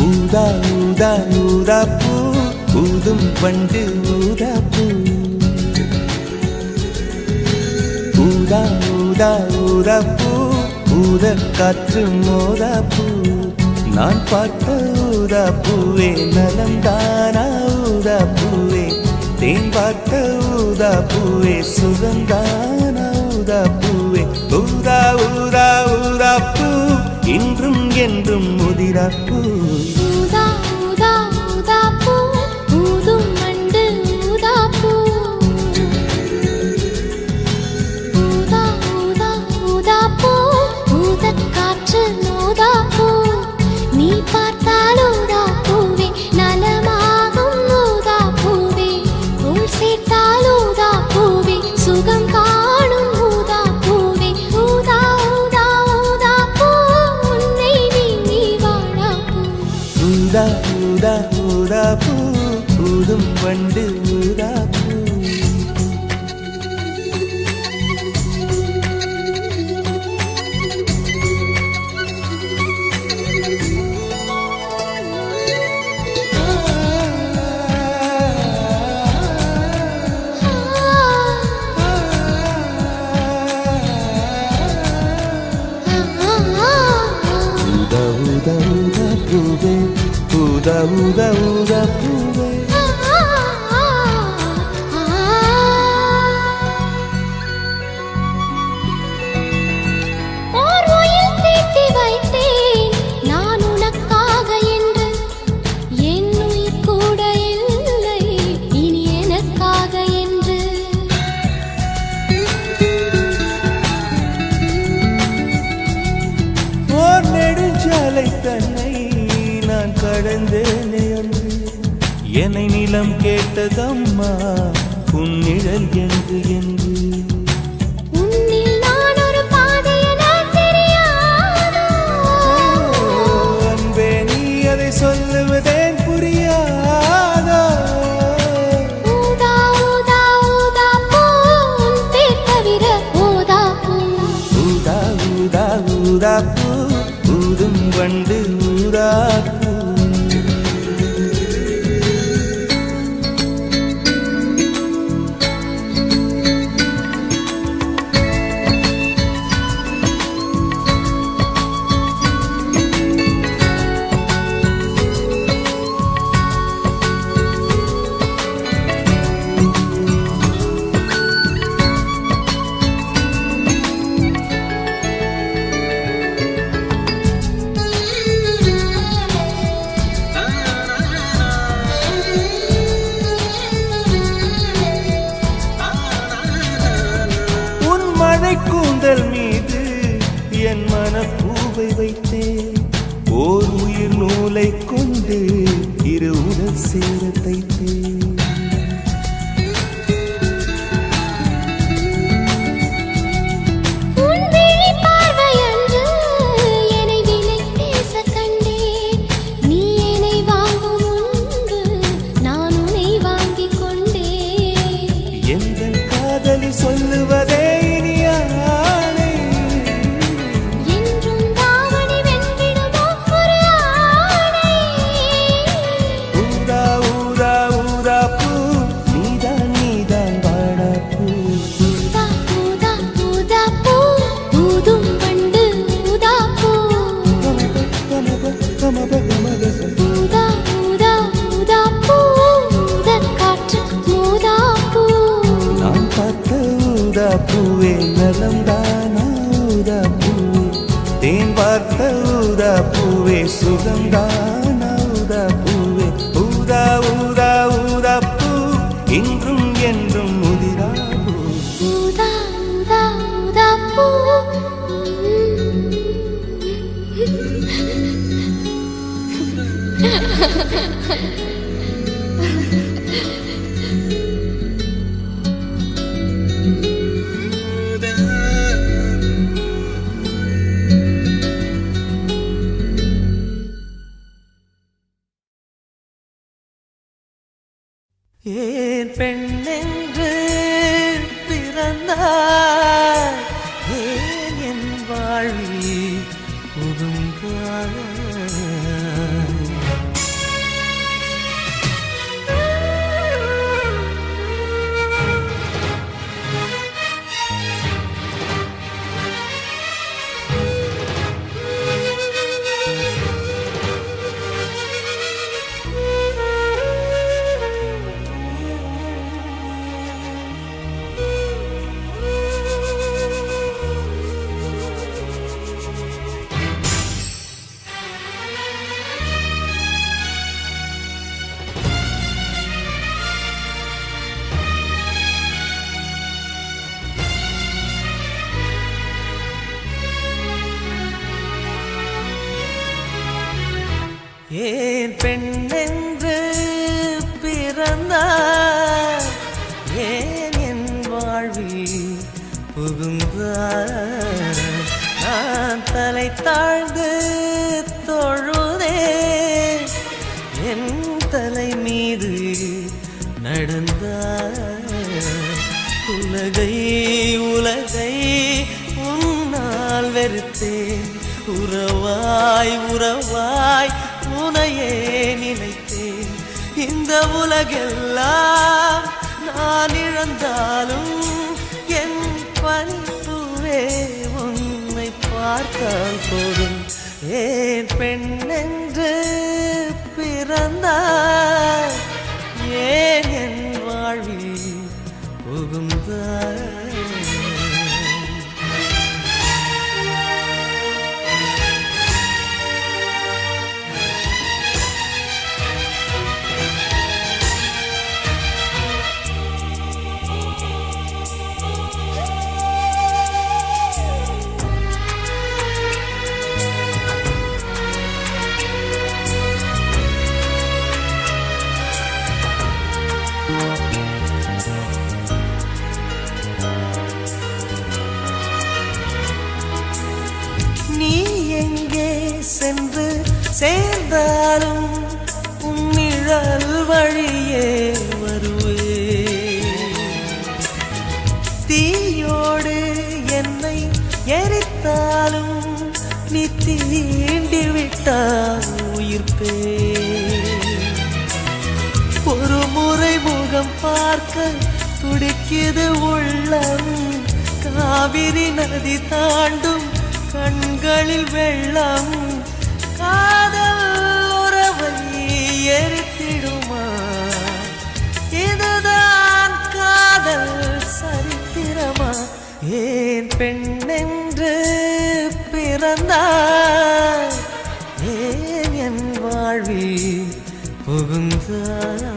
ஊதா ஊதா ஊதாப்பூ ஊதும் பண்டு ஊதாப்பூ. ஊதா ஊதா ஊதாப்பூ ஊத காற்று மோதாப்பூ. நான் பார்த்த ஊதாப்பூவே நலம்தானா ஊதாப்பூவே. தேன் பார்த்த ஊதாப்பூவே சுகந்தானா ஊதாப்பூவே. ஊதா ஊதா ஊதாப்பூ இன்றும் என்றும் முதிராப்பூ. ஊதா ஊதா ஊதாப்பூ ஊதும் மண்டு ஊதாப்பூ. ஊதா ஊதா ஊதாப்பூ ஊதக் காற்று மோதாப்பூ. நீ பார்த்தால் ஊதாப்பூவே நலமாகும் ஊதாப்பூவே. உள் சேர்த்தால் ஊதாப்பூவே சுகம் காணும் ஊதாப்பூவே. ஊதா ஊதா ஊதாப்பூ உன்னை நீ வாழாப்பூ. ஊதா ஊதா ஊதாப்பூ ஊதும் பண்டு ஊதாப்பூ. ஊதா ஊதா ஊதாப்பூவே. ஓர் உயில் தீட்டி வைத்தேன் நான் நீலம் கேட்டதம்மா உன் நிழல் என்று என்று. உன்னில் நான் ஒரு பாதை என தெரியாதோ? அன்பே நீ அதை சொல்லுவதேன் புரியாதோ? ஊதா ஊதா ஊதா பூ உன் பேர் தவிர ஊதா பூ. ஊதா ஊதா ஊதா பூ ஊதும் வண்டு ஊதா பூ. கூந்தல் மீது என் மனப்பூவை வைத்தேன். ஓர் உயிர் நூலை கொண்டு இரு உடல் சேர தைத்தேன். உன் விழி பார்வையன்று என்னை விலை பேச கண்டேன். நீ என்னை வாங்கும் முன்பு நான் உன்னை வாங்கிக் கொண்டேன். எங்கள் காதலி சொல்லுவதே இனியானை. என்றும் தாவணி வென்றிடுமோ ஒரு ஆணை. ஊதா ஊதா ஊதா பூ நீதான் நீதான் வாடா பூ. ஊதா ஊதா ஊதா பூ ஊதும் வண்டு ஊதா பூ. ஊதா ஊதா ஊதா பூ ஊதக் காற்று ஊதா பூ. நான் பார்த்த ஊதா பூவே நலம்தானா ஊதா பூவே. தேன் பார்த்த ஊதா பூவே சுகம்தானா ஊதா பூவே. ஊதா ஊதா ஊதா பூ இன்றும் என்றும் முதிரா பூ. ஊதா ஊதா ஊதா பூ. ஏன் பெண்ணென்று பிறந்தாய், ஏன் என் வாழ்வில் புகுந்தாய். ஏன் பெண்ணென்று பிறந்தாய், ஏன் என் வாழ்வில் புகுந்தாய். நான் தலை தாழ்ந்து தொழுதேன், என் தலை மீது நடந்தாய். உலகை உலகை உன்னால் வெறுத்தேன், உறவாய் உறவாய் உனையே நினைத்தேன். இந்த உலகெல்லாம் நான் இழந்தாலும் என் பணிப்புவே உன்னை பார்த்தால் போதும். ஏன் பெண்ணென்று பிறந்தாய், ஏன் என் வாழ்வில் புகுந்தாய். சென்று சேர்ந்தாலும் உன் நிழல் வழியே வருவே. தீயோடு என்னை எரித்தாலும் நீ தீண்டி விட்டால் உயிர்ப்பே. ஒரு முறை முகம் பார்க்க துடிக்குது உள்ளம், காவிரி நதி தாண்டும் கண்களில் வெள்ளம். காதல் உறவை எரித்திடுமா? இதுதான் காதல் சரித்திரமா? ஏன் பெண்ணென்று பிறந்தாய்? ஏன் என் வாழ்வில் புகுந்தாய்?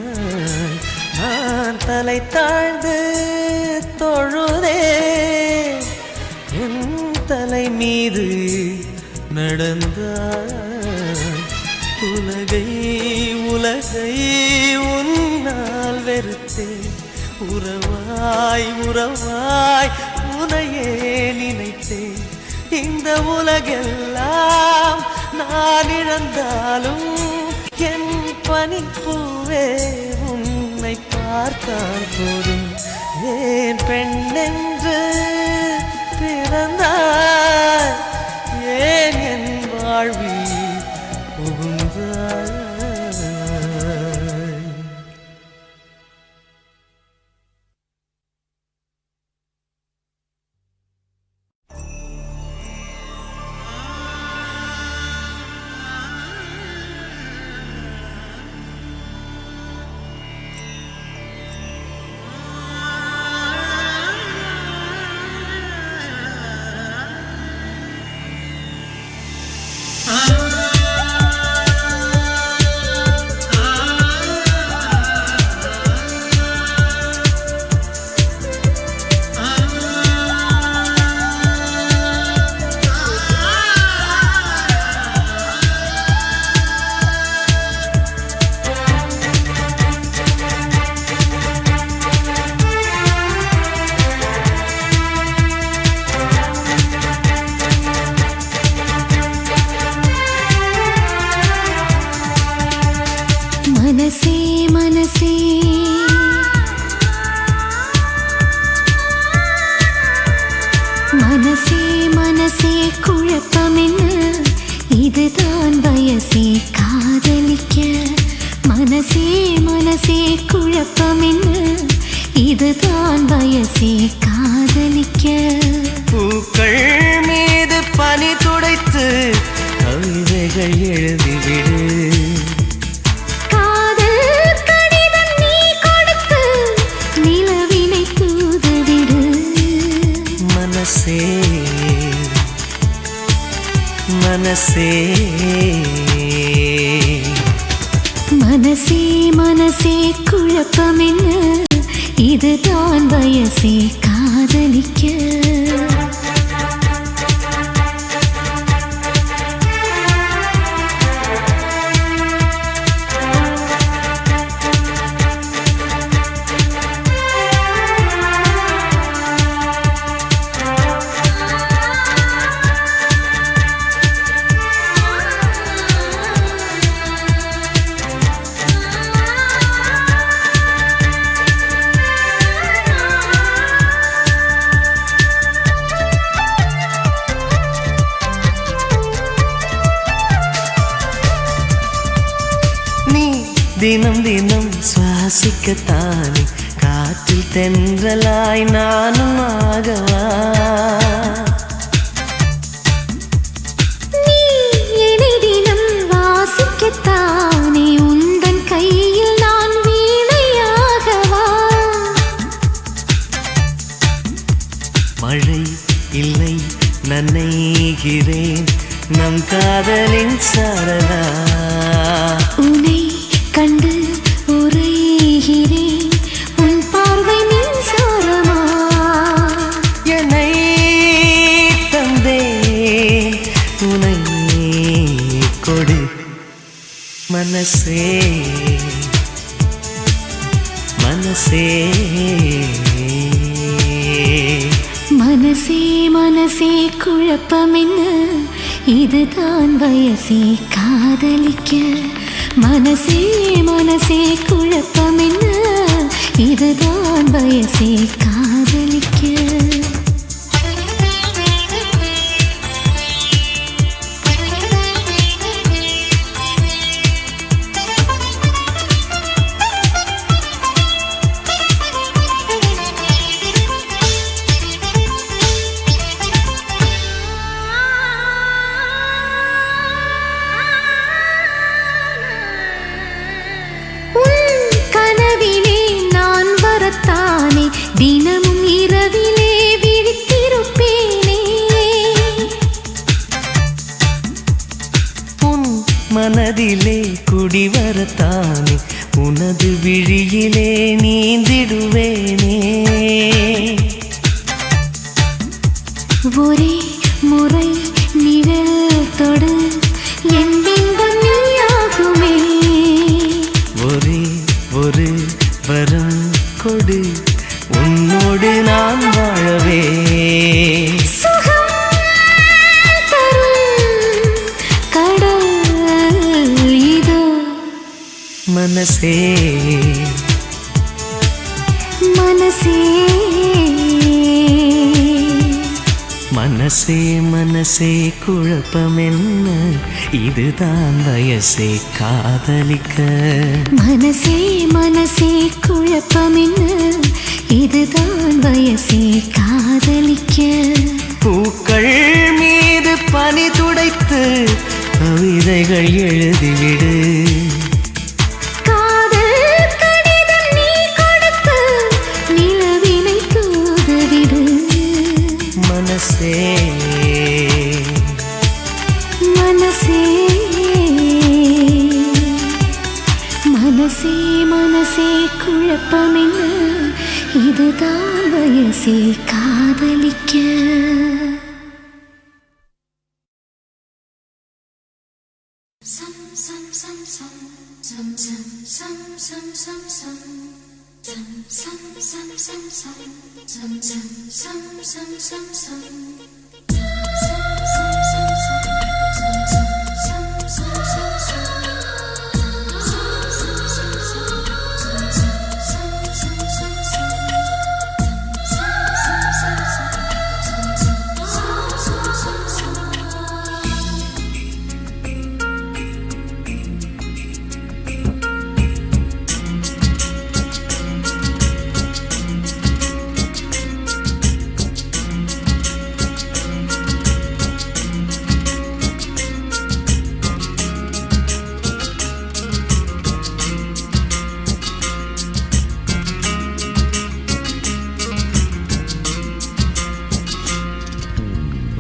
நான் தலை தாழ்ந்து தொழுதே என் தலை மீது நடந்தாய். உலகை உலகை உன்னால் வெறுத்தேன். உறவாய் உறவாய் உனையே நினைத்தேன். இந்த உலகெல்லாம் நான் இழந்தாலும் என் பனிப்பூவே உன்னை பார்த்தால் போதும். ஏன் பெண்ணென்று பிறந்தாய்? ஏன் என் வாழ்வில் புகுந்தாய்? मनसे मनसे मनसे मनसे குழப்பமென்ன இதுதான் வயசே காதலிக்க मनसे मनसे குழப்பமென்ன இதுதான் வயசே காதலிக்க பூக்கள் மீது பனி துடைத்து கவிதைகள் எழுதிவிடு मनसे मनसे मनसे குழப்பமென்ன இதுதான் வயசே காதலிக்க தினம் தினம் சுவாசிக்கத்தானே காற்றில் தென்றலாய் நானும் ஆகவா நீ என்னை தினம் வாசிக்கத்தானே உந்தன் கையில் நான் வீணையாகவா மழை இல்லை நனைகிறேன் நம் காதலின் சாரலா உன்னை கண்டு உரைகிறேன் உன் பார்வை மின்சாரமா என்னை தந்தே உனை கொடு मनसे मनसे मनसे मनसे குழப்பமென்ன இதுதான் வயசே காதலிக்க. மனசே மனசே குழப்பம் என்ன, இதுதான் வயசே காதலிக்க. தினமும் இரவிலே விழித்திருப்பேனே, உன் மனதிலே குடிவரத்தானே, உனது விழியிலே நீந்திடுவேனே. ஒரே முறை நிழல் தொடு என் பிம்பம் நீயாகுமே. ஒரே ஒரு வரம் கொடு, உன்னோடு நான் வாழவே. சுகம் தரும் கடல் இதோ. மனசே மனசே மனசே மனசே குழப்பம் என்ன, இதுதான் வயசே காதலிக்க. மனசே மனசே குழப்பம் என்ன, இதுதான் வயசே காதலிக்க. பூக்கள் மீது பனி துடைத்து கவிதைகள் எழுதிவிடு. காதல் கடிதம் நீ கொடுத்து நிலவினை தூதுவிடு. மனசே மனசே மனசே மனசே குழப்பம் என்ன, இதுதான் வயசே காதலிக்க.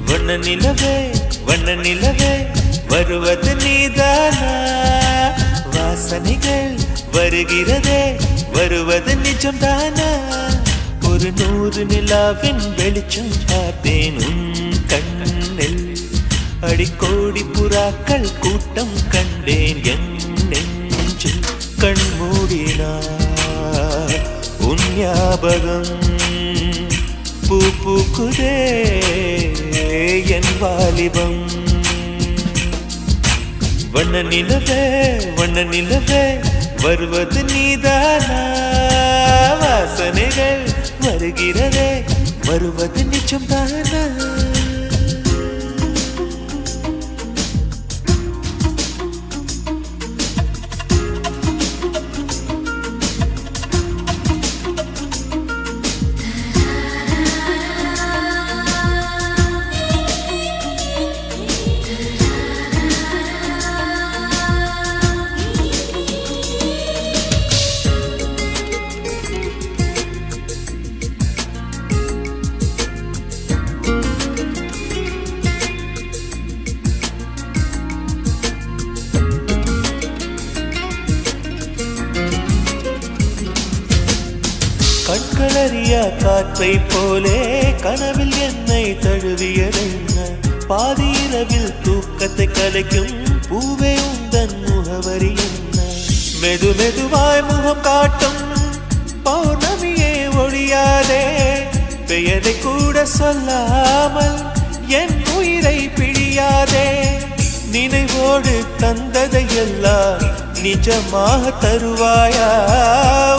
வண்ண நிலவே வண்ண நிலவே வருவது நீதானா, வாசனைகள் வருகிறதே வருவது நிஜம்தானா. ஒரு 100 நிலாவின் வெளிச்சம் பார்த்தேன் உன் கண்ணில், அடிக்கோடி புறாக்கள் கூட்டம் கண்டேன் என் நெஞ்சில். கண் மூடினார் உன் ஞாபகம் பூ பூக்குதே என் வாலிபம். வண்ண நிலவே வருவது நீதானா, வாசனைகள் வருகிறதே வருவது நிஜம்தானா. கண்களறியா காற்றை போலே கனவில் என்னை தழுவியதென்ன, பாதி இரவில் தூக்கத்தை கலைக்கும் பூவே உந்தன் முகவரி என்ன. மெது மெதுவாய் முகம் காட்டும் பௌர்ணமியே ஒழியாதே, பெயரை கூட சொல்லாமல் என் உயிரை பிழியாதே. நினைவோடு தந்ததை எல்லாம் நிஜமாக தருவாயா?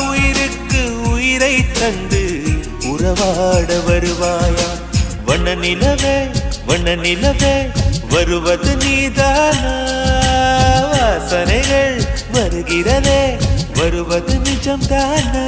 உயிருக்கு உயிரை தந்து உறவாட வருவாயா? வண்ண நிலவே வண்ண நிலவே வருவது நீதானா? வாசனைகள் வருகிறதே வருவது நிஜம்தானா?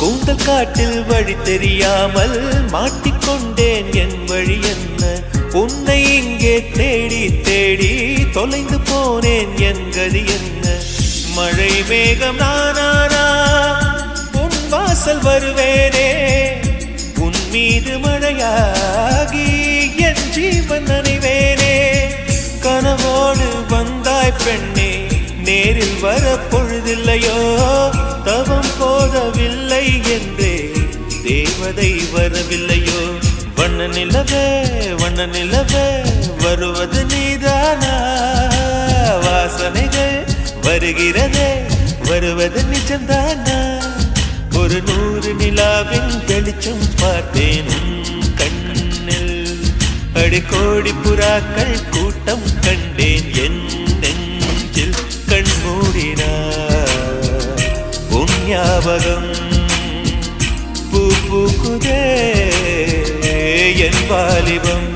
கூந்தல் காட்டில் வழி தெரியாமல் மாட்டிக்கொண்டேன். என் வழி என்ன? உன்னை இங்கே தேடி தேடி தொலைந்து போனேன். என் கதி என்ன? மழை மேகம் நானானா உன் வாசல் வருவேனே. உன் மீது மழையாகி என் ஜீவன் நனைவேனே. கனவோடு வந்தாய் பெண்ணே, நேரில் வர பொழுதில்லையோ? தவம் போதவில்லை என்றே தேவதை வரவில்லையோ? வண்ண நிலவே வண்ண நிலவே வருவது நீதானா? வாசனைகள் வருகிறதே வருவது நிஜம்தானா? ஒரு 100 நிலாவின் வெளிச்சம் பார்த்தேன் உன் கண்ணில். அடிக்கோடி புறாக்கள் கூட்டம் கண்டேன் என் நெஞ்சில். கண் மூடினார் உன் ஞாபகம் பூ பூக்குதே என் வாலிபம்.